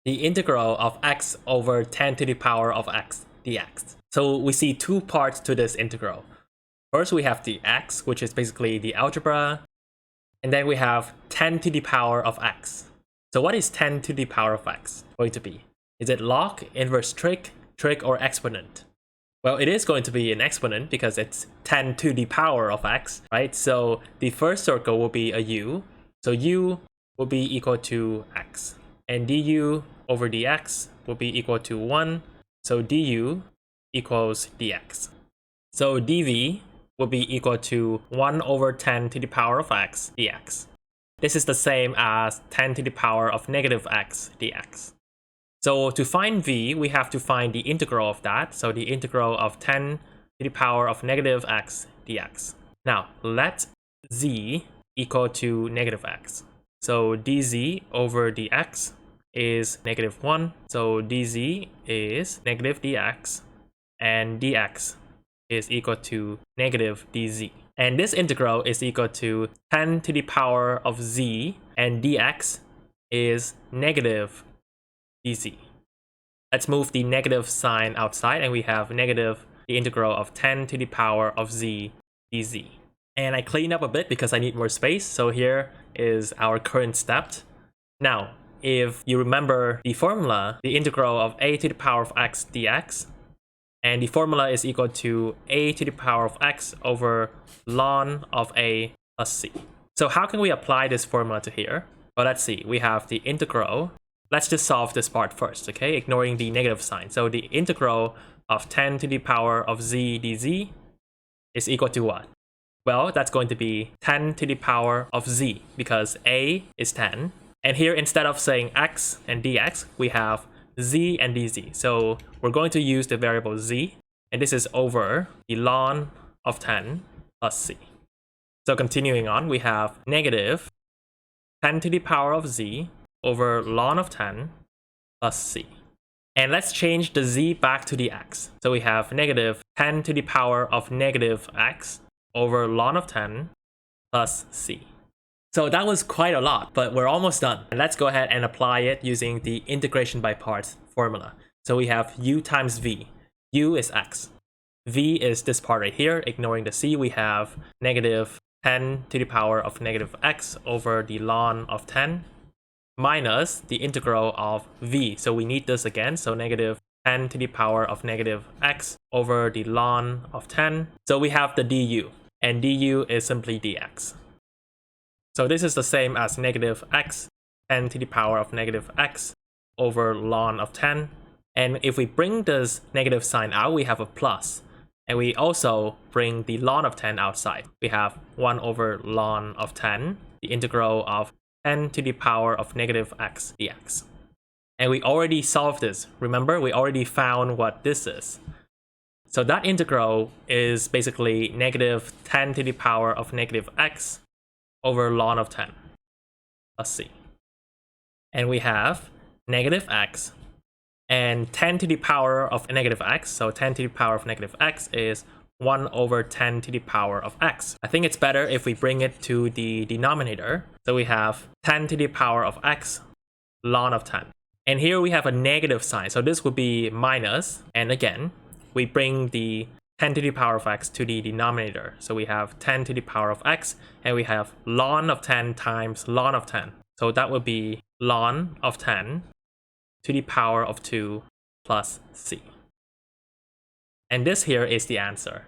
the integral of x over 10 to the power of x dx. So we see two parts to this integral. First, we have the x, which is basically the algebra. And then we have 10 to the power of x. So what is 10 to the power of x going to be? Is it log, inverse trig, or exponent? Well, it is going to be an exponent because it's 10 to the power of x, right? So the first circle will be a u. So u will be equal to x. And du over dx will be equal to 1. So du equals dx. So dv will be equal to 1 over 10 to the power of x dx. This is the same as 10 to the power of negative x dx. So to find v, we have to find the integral of that. So the integral of 10 to the power of negative x dx. Now, let z equal to negative x. So dz over dx is negative 1. So dz is negative dx, and dx is equal to negative dz. And this integral is equal to 10 to the power of z, and dx is negative dz. Let's move the negative sign outside, and we have negative the integral of 10 to the power of z dz. And I clean up a bit because I need more space, so here is our current step. Now, if you remember the formula, the integral of a to the power of x dx, and the formula is equal to a to the power of x over ln of a plus c. So how can we apply this formula to here? Well, let's see. We have the integral. Let's just solve this part first, okay? Ignoring the negative sign. So the integral of 10 to the power of z dz is equal to what? Well, that's going to be 10 to the power of z because a is 10. And here, instead of saying x and dx, we have z and dz. So we're going to use the variable z, and this is over the ln of 10 plus c. So continuing on, we have negative 10 to the power of z over ln of 10 plus c. And let's change the z back to the x. So we have negative 10 to the power of negative x over ln of 10 plus c. So that was quite a lot, but we're almost done. And let's go ahead and apply it using the integration by parts formula. So we have u times v. U is x. V is this part right here. Ignoring the c, we have negative 10 to the power of negative x over the ln of 10 minus the integral of v. So we need this again. So negative 10 to the power of negative x over the ln of 10. So we have the du, and du is simply dx. So this is the same as negative x 10 to the power of negative x over ln of 10. And if we bring this negative sign out, we have a plus. And we also bring the ln of 10 outside. We have 1 over ln of 10, the integral of 10 to the power of negative x dx. And we already solved this. Remember, we already found what this is. So that integral is basically negative 10 to the power of negative x over ln of 10 plus c. And we have negative x and 10 to the power of negative x. So 10 to the power of negative x is 1 over 10 to the power of x. I think it's better if we bring it to the denominator. So we have 10 to the power of x ln of 10. And here we have a negative sign. So this would be minus. And again, we bring the 10 to the power of x to the denominator. So we have 10 to the power of x, and we have ln of 10 times ln of 10. So that would be ln of 10 to the power of 2 plus c. And this here is the answer.